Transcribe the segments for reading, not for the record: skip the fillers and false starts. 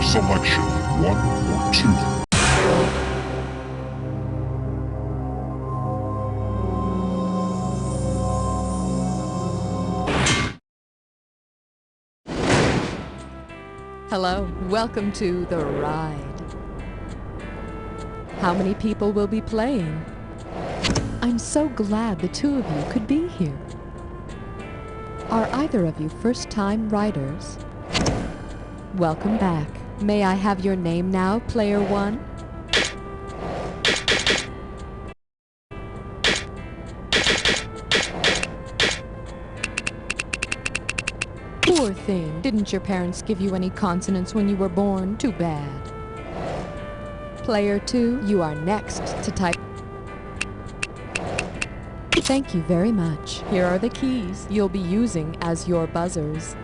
selection, 1 or 2. Hello, welcome to The Ride. How many people will be playing? I'm so glad the two of you could be here. Are either of you first-time riders? Welcome back. May I have your name now, Player 1? Poor thing. Didn't your parents give you any consonants when you were born? Too bad. Player 2, you are next to type. Thank you very much. Here are the keys you'll be using as your buzzers.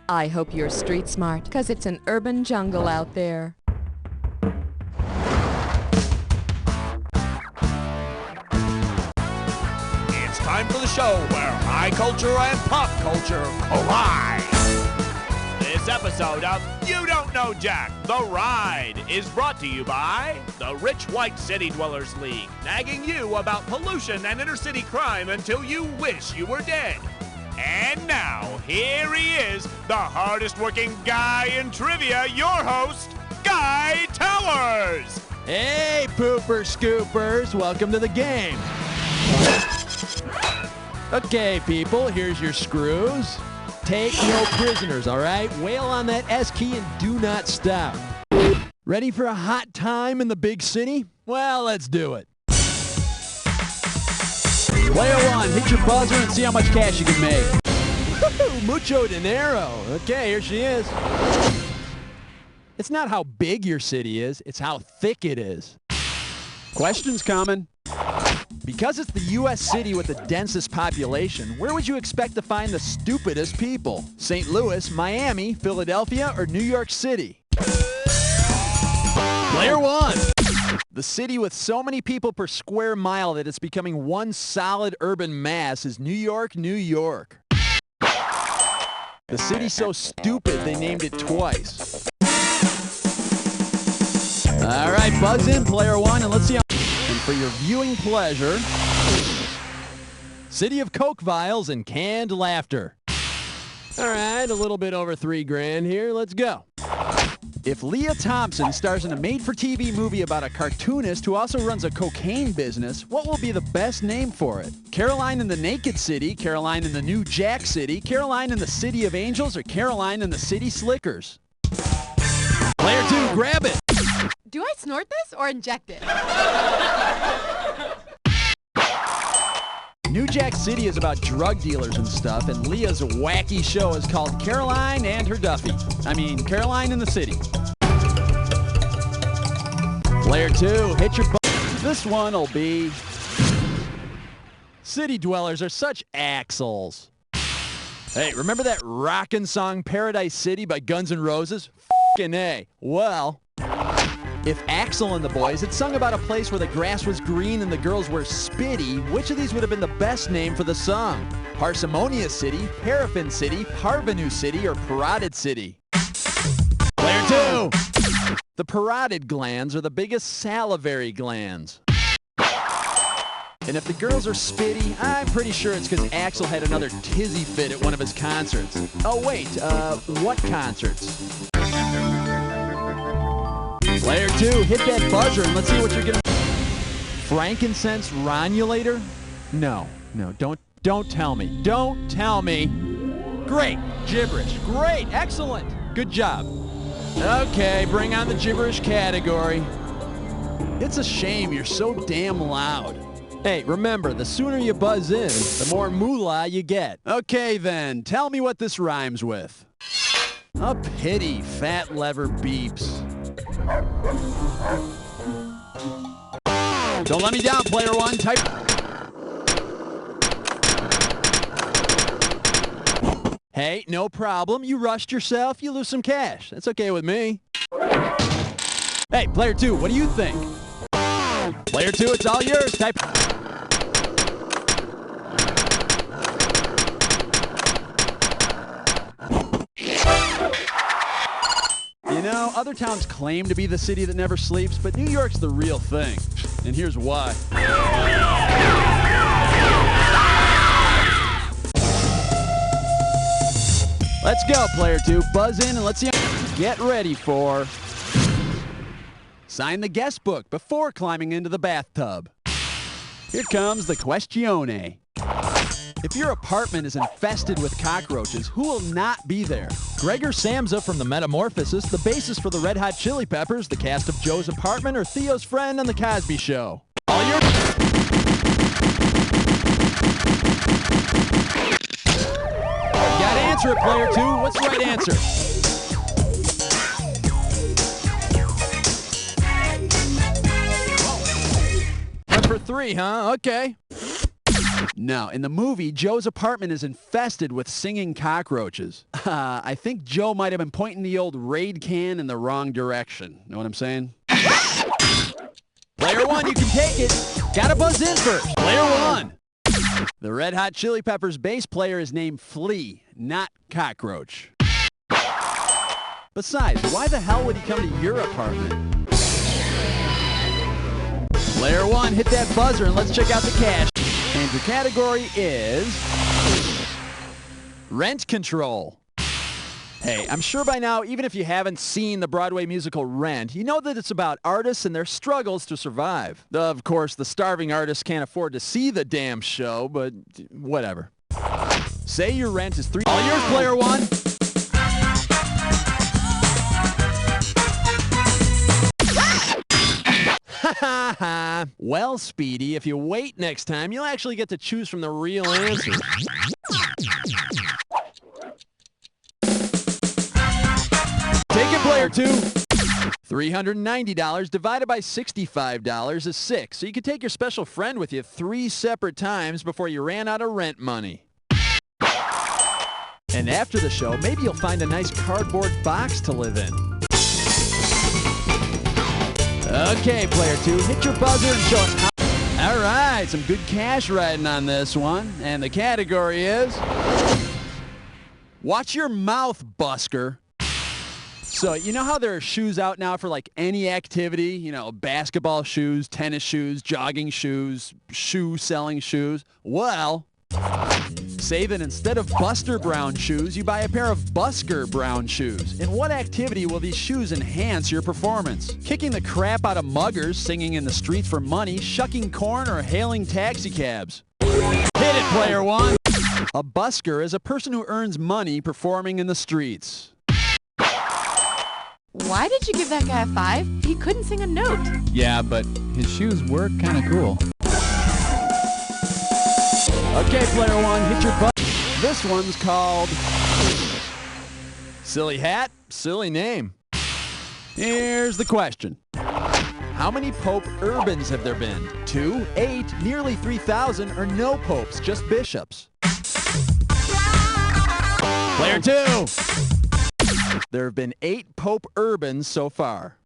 I hope you're street smart, 'cause it's an urban jungle out there. It's time for the show where high culture and pop culture collide. This episode of You Don't Know Jack, The Ride, is brought to you by the Rich White City Dwellers League, nagging you about pollution and inner city crime until you wish you were dead. And now, here he is, the hardest working guy in trivia, your host, Guy Towers. Hey, pooper scoopers, welcome to the game. Okay, people, here's your screws. Take no prisoners, all right? Wail on that S key and do not stop. Ready for a hot time in the big city? Well, let's do it. Player 1, hit your buzzer and see how much cash you can make. Woo-hoo, mucho dinero. Okay, here she is. It's not how big your city is, it's how thick it is. Questions coming. Because it's the U.S. city with the densest population, where would you expect to find the stupidest people? St. Louis, Miami, Philadelphia, or New York City? Player 1. The city with so many people per square mile that it's becoming one solid urban mass is New York, New York. The city's so stupid they named it twice. All right, buzz in, Player 1, and let's see how... And for your viewing pleasure, City of Coke vials and canned laughter. All right, a little bit over $3,000 here. Let's go. If Leah Thompson stars in a made-for-TV movie about a cartoonist who also runs a cocaine business, what will be the best name for it? Caroline in the Naked City, Caroline in the New Jack City, Caroline in the City of Angels, or Caroline in the City Slickers? Player 2, grab it. Do I snort this or inject it? New Jack City is about drug dealers and stuff, and Leah's wacky show is called Caroline and Her Duffy. I mean, Caroline in the City. Player 2, hit your This one'll be... City dwellers are such axles. Hey, remember that rockin' song Paradise City by Guns N' Roses? F***ing A. Well... If Axl and the Boys had sung about a place where the grass was green and the girls were spitty, which of these would have been the best name for the song? Parsimonious City, Paraffin City, Parvenu City, or Parotid City? Player 2! The parotid glands are the biggest salivary glands. And if the girls are spitty, I'm pretty sure it's because Axl had another tizzy fit at one of his concerts. Oh wait, what concerts? Player 2, hit that buzzer and let's see what you're gonna... Frankincense Ronulator? No, don't tell me. Don't tell me. Great, gibberish. Great, excellent. Good job. Okay, bring on the gibberish category. It's a shame you're so damn loud. Hey, remember, the sooner you buzz in, the more moolah you get. Okay then, tell me what this rhymes with. A pity, fat lever beeps. Don't let me down, Player 1. Type. Hey, no problem. You rushed yourself. You lose some cash. That's okay with me. Hey, Player 2, what do you think? Player 2, it's all yours. Type. know, other towns claim to be the city that never sleeps, but New York's the real thing. And here's why. Let's go, player 2. Buzz in and let's see. Get ready for... Sign the guest book before climbing into the bathtub. Here comes the questione. If your apartment is infested with cockroaches, who will not be there? Gregor Samsa from the Metamorphosis, the bassist for the Red Hot Chili Peppers, the cast of Joe's Apartment, or Theo's friend on The Cosby Show? All your... Gotta answer it, player 2. What's the right answer? Went for 3, huh? Okay. No, in the movie, Joe's apartment is infested with singing cockroaches. I think Joe might have been pointing the old Raid can in the wrong direction. Know what I'm saying? Player 1, you can take it. Gotta buzz in first. Player 1. The Red Hot Chili Peppers bass player is named Flea, not Cockroach. Besides, why the hell would he come to your apartment? Player 1, hit that buzzer and let's check out the cash. And your category is... Rent control. Hey, I'm sure by now, even if you haven't seen the Broadway musical Rent, you know that it's about artists and their struggles to survive. Of course, the starving artists can't afford to see the damn show, but whatever. Say your rent is $3. All yours, player 1. Well, Speedy, if you wait next time, you'll actually get to choose from the real answer. Take it, player 2. $390 divided by $65 is 6. So you could take your special friend with you 3 separate times before you ran out of rent money. And after the show, maybe you'll find a nice cardboard box to live in. Okay, player 2, hit your buzzer and show us how... All right, some good cash riding on this one. And the category is... Watch your mouth, busker. So, you know how there are shoes out now for like any activity? You know, basketball shoes, tennis shoes, jogging shoes, shoe-selling shoes. Well... Say that instead of Buster Brown shoes, you buy a pair of Busker Brown shoes. In what activity will these shoes enhance your performance? Kicking the crap out of muggers, singing in the streets for money, shucking corn, or hailing taxi cabs? Hit it, player 1! A busker is a person who earns money performing in the streets. Why did you give that guy a 5? He couldn't sing a note. Yeah, but his shoes were kind of cool. Okay, player 1, hit your button. This one's called... Silly hat, silly name. Here's the question. How many Pope Urbans have there been? 2, 8, nearly 3,000, or no popes, just bishops? Player 2! There have been 8 Pope Urbans so far.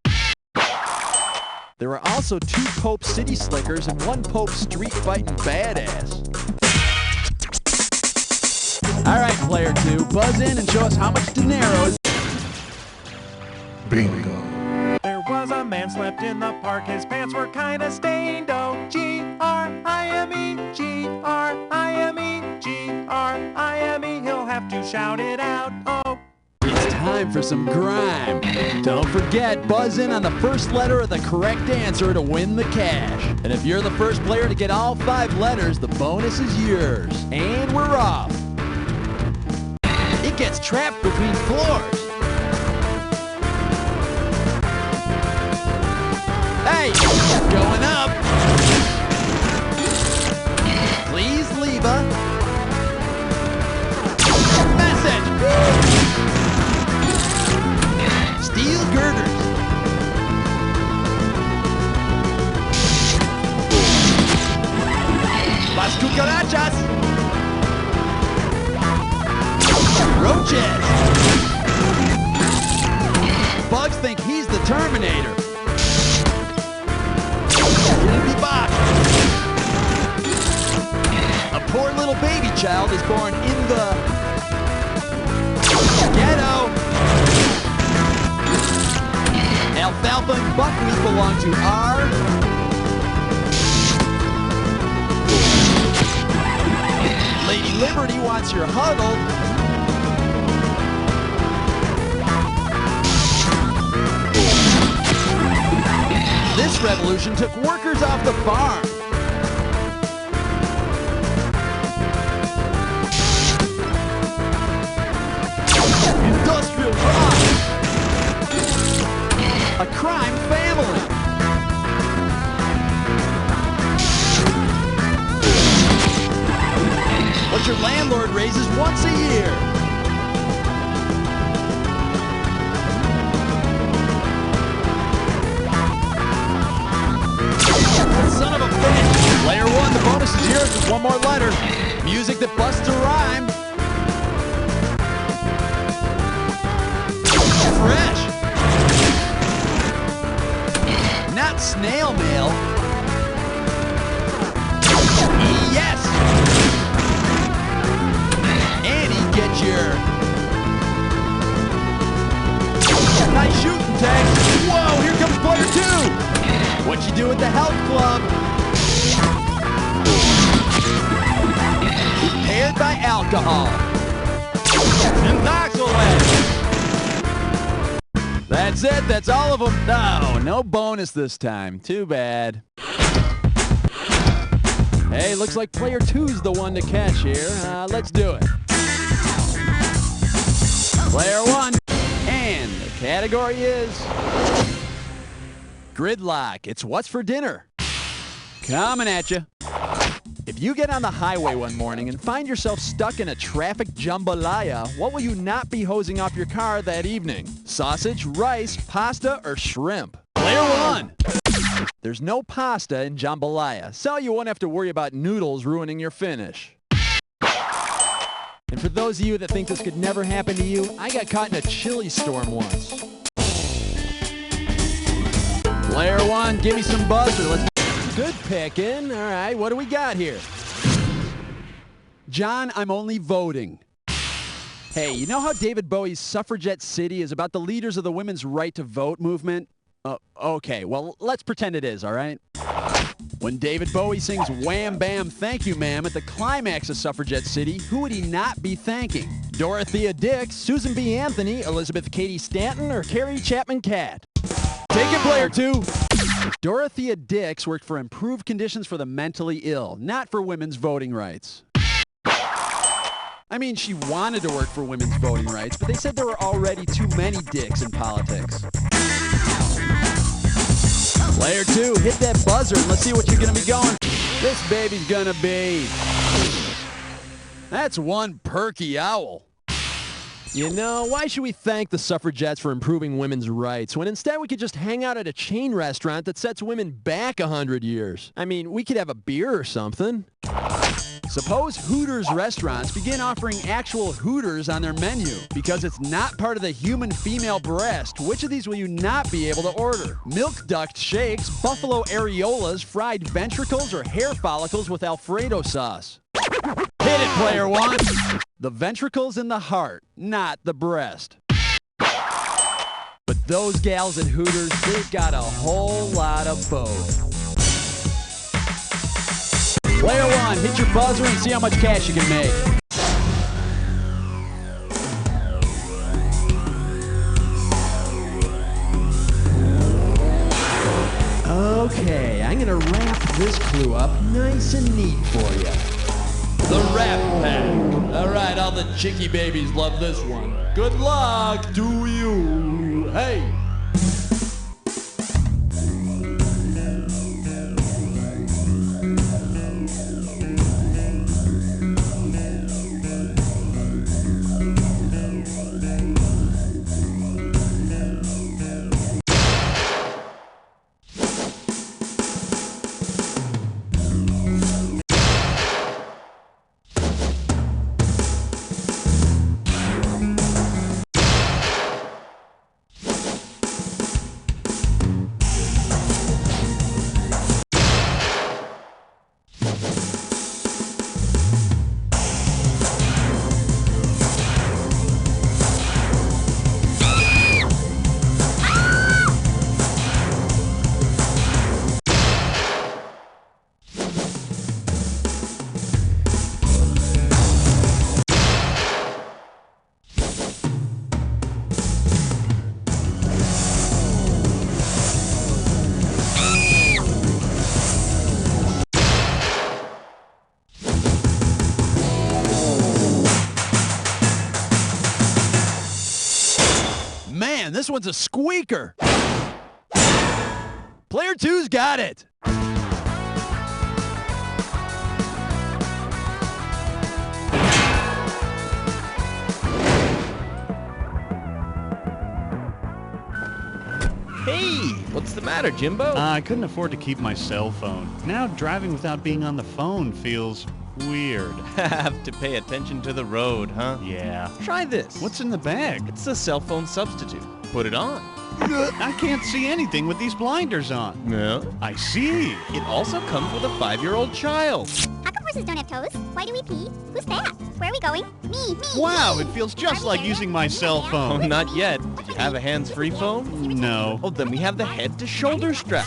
There are also 2 Pope City Slickers and 1 Pope Street Fighting Badass. All right, player 2, buzz in and show us how much dinero is... Bingo. There was a man slept in the park, his pants were kinda stained. Oh, G-R-I-M-E, G-R-I-M-E, G-R-I-M-E, he'll have to shout it out, oh. It's time for some grime. Don't forget, buzz in on the first letter of the correct answer to win the cash. And if you're the first player to get all 5 letters, the bonus is yours. And we're off. It gets trapped between floors. Hey, going up. Please leave a message. Steel girders. Las cucarachas. Roaches. Bugs think he's the Terminator. A poor little baby child is born in the ghetto. to R. Lady Liberty wants your huddle. This revolution took workers off the farm. Industrial rock. A crime family. What your landlord raises once a year. Son of a bitch. Player one, the bonus is yours. Just one more letter. Music that busts a rhyme. Fresh. Not snail mail. Yes. Annie, get your nice shooting tag. Whoa, here comes player two. What you do at the health club? Impaired by alcohol. Intoxicated. That's it. That's all of them. No, no bonus this time. Too bad. Hey, looks like player two's the one to catch here. Let's do it. Player one. And the category is gridlock. It's what's for dinner. Coming at you. If you get on the highway one morning and find yourself stuck in a traffic jambalaya, what will you not be hosing off your car that evening? Sausage, rice, pasta, or shrimp? Player one. There's no pasta in jambalaya, so you won't have to worry about noodles ruining your finish. And for those of you that think this could never happen to you, I got caught in a chili storm once. Player one, give me some buzzer. Let's good picking. All right, what do we got here? John, I'm only voting. Hey, you know how David Bowie's Suffragette City is about the leaders of the women's right to vote movement? Okay, well, let's pretend it is, all right? When David Bowie sings Wham Bam Thank You Ma'am at the climax of Suffragette City, who would he not be thanking? Dorothea Dix, Susan B. Anthony, Elizabeth Cady Stanton, or Carrie Chapman Catt? Take it, player two. Dorothea Dix worked for improved conditions for the mentally ill, not for women's voting rights. I mean, she wanted to work for women's voting rights, but they said there were already too many dicks in politics. Player two, hit that buzzer and let's see what you're going to be going. This baby's going to be... That's one perky owl. You know, why should we thank the suffragettes for improving women's rights when instead we could just hang out at a chain restaurant that sets women back 100 years? I mean, we could have a beer or something. Suppose Hooters restaurants begin offering actual Hooters on their menu. Because it's not part of the human female breast, which of these will you not be able to order? Milk duct shakes, buffalo areolas, fried ventricles, or hair follicles with Alfredo sauce? Hit it, player one! The ventricle's in the heart, not the breast. But those gals at Hooters, they've got a whole lot of both. Player one, hit your buzzer and see how much cash you can make. Okay, I'm gonna wrap this clue up nice and neat for you. The Wrap Pack. All right, all the chicky babies love this one. Good luck to you. Hey. Man, this one's a squeaker. Player two's got it. Hey, what's the matter, Jimbo? I couldn't afford to keep my cell phone. Now driving without being on the phone feels weird. Have to pay attention to the road, huh? Yeah. Try this. What's in the bag? It's a cell phone substitute. Put it on. I can't see anything with these blinders on. No. I see. It also comes with a 5-year-old child. How come horses don't have toes? Why do we pee? Who's that? Where are we going? Me. Wow, it feels just like using my cell Oh, phone. not yet. Did you have a hands-free phone? No. Oh, then we have the head-to-shoulder strap.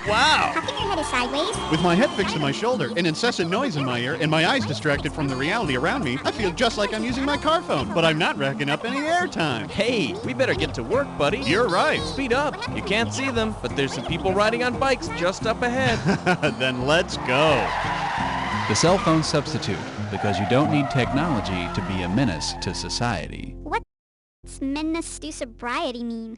Wow. How come your head is sideways? With my head fixed to my shoulder, an incessant noise in my ear, and my eyes distracted from the reality around me, I feel just like I'm using my car phone, but I'm not racking up any airtime. Hey, we better get to work, buddy. You're right. Speed up. You can't see them, but there's some people riding on bikes just up ahead. Then let's go. The cell phone substitute, because you don't need technology to be a menace to society. What's menace to sobriety mean?